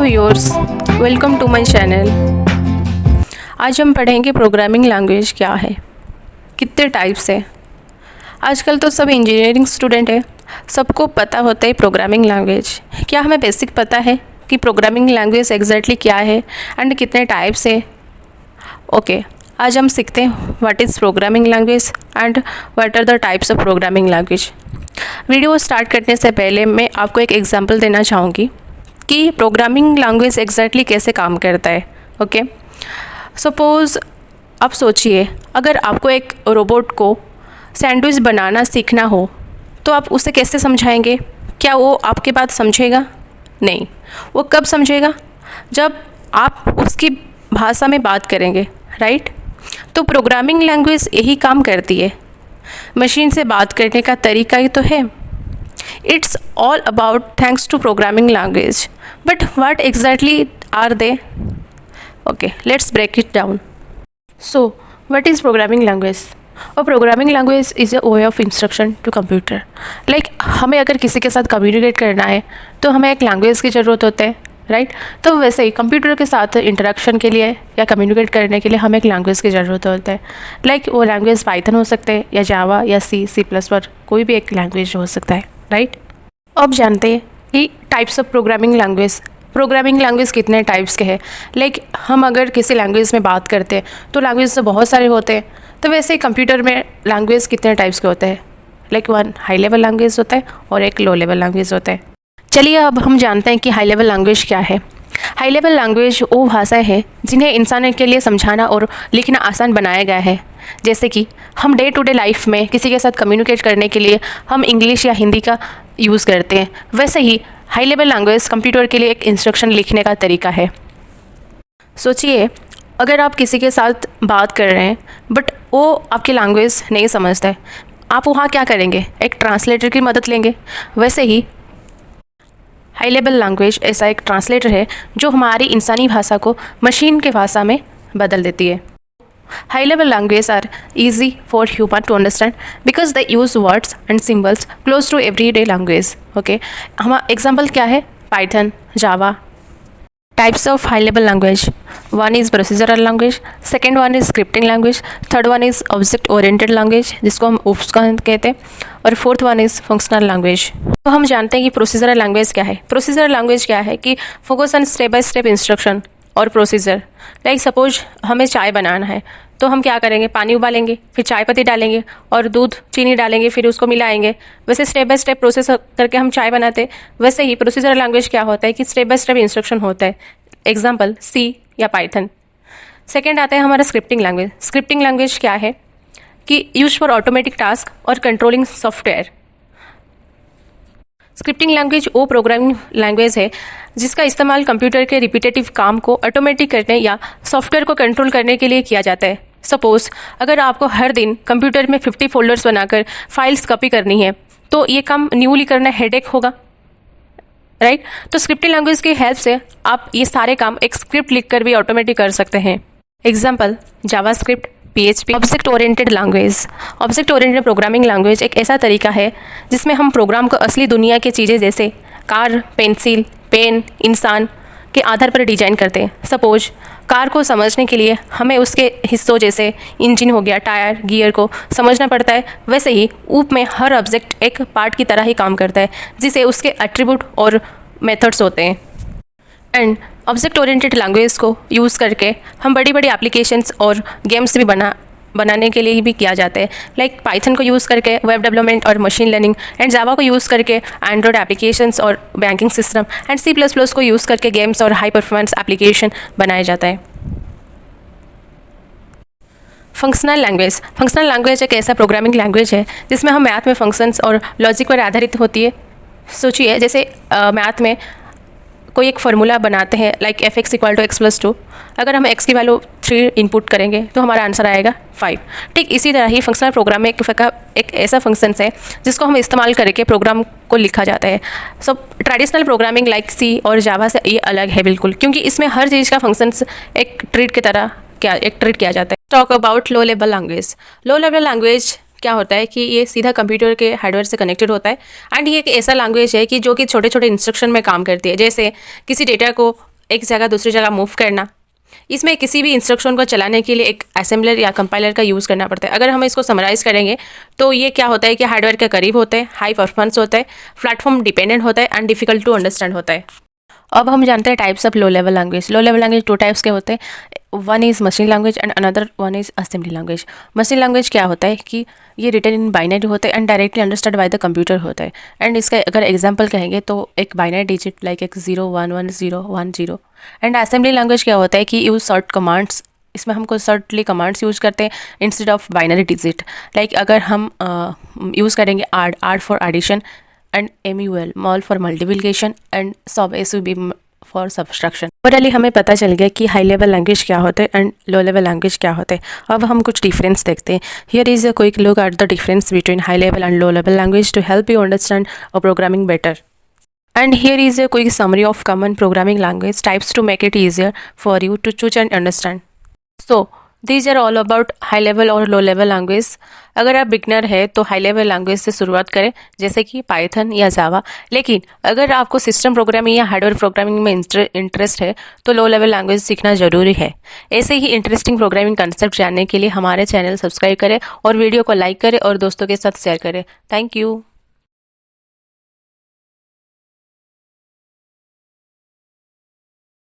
Viewers, welcome to my channel. आज हम पढ़ेंगे प्रोग्रामिंग लैंग्वेज क्या है, कितने टाइप्स है। आजकल तो सब इंजीनियरिंग स्टूडेंट है, सबको पता होता है प्रोग्रामिंग लैंग्वेज। क्या हमें बेसिक पता है कि प्रोग्रामिंग लैंग्वेज एग्जैक्टली क्या है एंड कितने टाइप्स है? ओके, आज हम सीखते हैं what is programming language and what are the types of programming language. Video start करने से पहले मैं आपको एक एग्जांपल देना चाहूँगी कि प्रोग्रामिंग लैंग्वेज एग्जैक्टली कैसे काम करता है। ओके, सपोज़ आप सोचिए, अगर आपको एक रोबोट को सैंडविच बनाना सीखना हो तो आप उसे कैसे समझाएंगे? क्या वो आपके बात समझेगा? नहीं। वो कब समझेगा? जब आप उसकी भाषा में बात करेंगे, राइट? तो प्रोग्रामिंग लैंग्वेज यही काम करती है। मशीन से बात करने का तरीका ही तो है। It's all about thanks to programming language. But what exactly are they? Okay, let's break it down. So, what is programming language? A programming language is a way of instruction to computer. Like हमें अगर किसी के साथ communicate करना है तो हमें एक लैंग्वेज की ज़रूरत होती है, राइट? तो वैसे ही कंप्यूटर के साथ इंटरेक्शन के लिए या कम्युनिकेट करने के लिए हमें एक लैंग्वेज की ज़रूरत होती है। लाइक वो लैंग्वेज पाइथन हो सकते हैं या जावा या C++, कोई भी एक लैंग्वेज हो सकता है, राइट? अब जानते हैं कि टाइप्स ऑफ प्रोग्रामिंग लैंग्वेज कितने टाइप्स के हैं। लाइक हम अगर किसी लैंग्वेज में बात करते हैं तो लैंग्वेज तो बहुत सारे होते हैं। तो वैसे ही कंप्यूटर में लैंग्वेज कितने टाइप्स के होते हैं? Like one high level language होता है और एक लो लेवल लैंग्वेज होता है। चलिए अब हम जानते हैं कि हाई लेवल लैंग्वेज क्या है। हाई लेवल लैंग्वेज वो भाषाएं हैं जिन्हें इंसानों के लिए समझाना और लिखना आसान बनाया गया है। जैसे कि हम डे टू डे लाइफ में किसी के साथ कम्युनिकेट करने के लिए हम इंग्लिश या हिंदी का यूज़ करते हैं, वैसे ही हाई लेवल लैंग्वेज कंप्यूटर के लिए एक इंस्ट्रक्शन लिखने का तरीका है। सोचिए, अगर आप किसी के साथ बात कर रहे हैं बट वो आपकी लैंग्वेज नहीं समझता है, आप वहाँ क्या करेंगे? एक ट्रांसलेटर की मदद लेंगे। वैसे ही हाई लेवल लैंग्वेज ऐसा एक ट्रांसलेटर है जो हमारी इंसानी भाषा को मशीन के भाषा में बदल देती है। High level languages are easy for human to understand because they use words and symbols close to everyday language. Okay, हमारा एग्जाम्पल क्या है? Python, Java. Types of high level language, one is procedural language, second one is scripting language, third one is object oriented language जिसको हम OOPS कहते हैं, और fourth one is functional language. तो हम जानते हैं कि प्रोसीजरल लैंग्वेज क्या है। प्रोसीजरल लैंग्वेज क्या है कि focus on step by step instruction और प्रोसीजर। लाइक सपोज हमें चाय बनाना है तो हम क्या करेंगे? पानी उबालेंगे, फिर चाय पत्ती डालेंगे और दूध चीनी डालेंगे, फिर उसको मिलाएंगे। वैसे स्टेप बाय स्टेप प्रोसेस करके हम चाय बनाते हैं। वैसे ही प्रोसीजरल लैंग्वेज क्या होता है कि स्टेप बाय स्टेप इंस्ट्रक्शन होता है। एग्जाम्पल C या पाइथन। सेकेंड आता है हमारा स्क्रिप्टिंग लैंग्वेज। स्क्रिप्टिंग लैंग्वेज क्या है कि यूज फॉर ऑटोमेटिक टास्क और कंट्रोलिंग सॉफ्टवेयर। स्क्रिप्टिंग लैंग्वेज वो प्रोग्रामिंग लैंग्वेज है जिसका इस्तेमाल कंप्यूटर के रिपीटेटिव काम को ऑटोमेटिक करने या सॉफ्टवेयर को कंट्रोल करने के लिए किया जाता है। सपोज अगर आपको हर दिन कंप्यूटर में 50 फोल्डर्स बनाकर फाइल्स कॉपी करनी है तो ये काम न्यूली करना हेडेक होगा, राइट? तो स्क्रिप्टिंग लैंग्वेज की हेल्प से आप ये सारे काम एक स्क्रिप्ट लिखकर भी ऑटोमेटिक कर सकते हैं। Example JavaScript, PHP। Object oriented language. Object oriented programming language एक ऐसा तरीका है जिसमें हम प्रोग्राम को असली दुनिया की चीज़ें जैसे कार, पेंसिल, पेन, इंसान के आधार पर डिजाइन करते हैं। सपोज कार को समझने के लिए हमें उसके हिस्सों जैसे इंजन हो गया, टायर, गियर को समझना पड़ता है। वैसे ही OOP में हर ऑब्जेक्ट एक पार्ट की तरह ही काम करता है जिसे उसके एट्रीब्यूट और मेथड्स होते हैं। एंड ऑब्जेक्ट ओरिएंटेड लैंग्वेज को यूज़ करके हम बड़ी बड़ी एप्लीकेशंस और गेम्स भी बनाने के लिए भी किया जाता है। लाइक पाइथन को यूज़ करके वेब डेवलपमेंट और मशीन लर्निंग, एंड जावा को यूज़ करके एंड्रॉयड एप्लीकेशंस और बैंकिंग सिस्टम, एंड C++ को यूज़ करके गेम्स और हाई परफॉर्मेंस एप्लीकेशन बनाया जाता है। फंक्शनल लैंग्वेज एक ऐसा प्रोग्रामिंग लैंग्वेज है जिसमें हम मैथ में फंक्शंस और लॉजिक पर आधारित होती है। सोचिए जैसे मैथ में कोई एक फार्मूला बनाते हैं, लाइक f(x = x+2)। अगर हम x की वैल्यू 3 इनपुट करेंगे तो हमारा आंसर आएगा 5। ठीक इसी तरह ही फंक्शनल प्रोग्राम में एक ऐसा फंक्शन है जिसको हम इस्तेमाल करके प्रोग्राम को लिखा जाता है। सो ट्रेडिशनल प्रोग्रामिंग लाइक C और जावा से ये अलग है बिल्कुल, क्योंकि इसमें हर चीज़ का फंक्शंस एक ट्रीट की तरह ट्रीट किया जाता है। Talk about low level language. Low level language क्या होता है कि ये सीधा कंप्यूटर के हार्डवेयर से कनेक्टेड होता है, एंड ये एक ऐसा लैंग्वेज है कि जो कि छोटे छोटे इंस्ट्रक्शन में काम करती है। जैसे किसी डेटा को एक जगह दूसरी जगह मूव करना। इसमें किसी भी इंस्ट्रक्शन को चलाने के लिए एक असेंबलर या कंपाइलर का यूज़ करना पड़ता है। अगर हम इसको समराइज़ करेंगे तो ये क्या होता है कि हार्डवेयर के करीब होता है, हाई परफॉर्मेंस होता है, प्लेटफॉर्म डिपेंडेंट होता है एंड डिफिकल्ट टू अंडरस्टैंड होता है। अब हम जानते हैं types of low level language. Low level language 2 types के होते हैं। One is machine language and another one is assembly language. Machine language क्या होता है कि ये रिटन इन बाइनरी होता है and directly understand by the computer होता है। एंड इसका अगर एग्जांपल कहेंगे तो एक बाइनरी डिजिट लाइक एक 0 1 1 0 1 0। एंड असेंबली लैंग्वेज क्या होता है कि यूज शॉर्ट कमांड्स, इसमें हमको शॉर्टली कमांड्स यूज़ करते हैं instead of binary digit. Like अगर हम यूज़ करेंगे add for addition and MUL mul for multiplication and SUB for subtraction. Overally हमें पता चल गया कि हाई लेवल लैंग्वेज क्या होते हैं एंड लो लेवल लैंग्वेज क्या होते हैं। अब हम कुछ डिफरेंस देखते हैं। Here is a quick look at the difference between high level and low level language to help you understand programming better. And here is a quick summary of common programming language types to make it easier for you to choose and understand. So these are all about high level और low level language. अगर आप beginner है तो high level language से शुरुआत करें जैसे कि पाइथन या जावा। लेकिन अगर आपको सिस्टम प्रोग्रामिंग या हार्डवेयर प्रोग्रामिंग में इंटरेस्ट है तो लो लेवल लैंग्वेज सीखना ज़रूरी है। ऐसे ही इंटरेस्टिंग प्रोग्रामिंग कंसेप्ट जानने के लिए हमारे चैनल सब्सक्राइब करें और वीडियो को लाइक करें और दोस्तों के साथ शेयर करें। Thank you.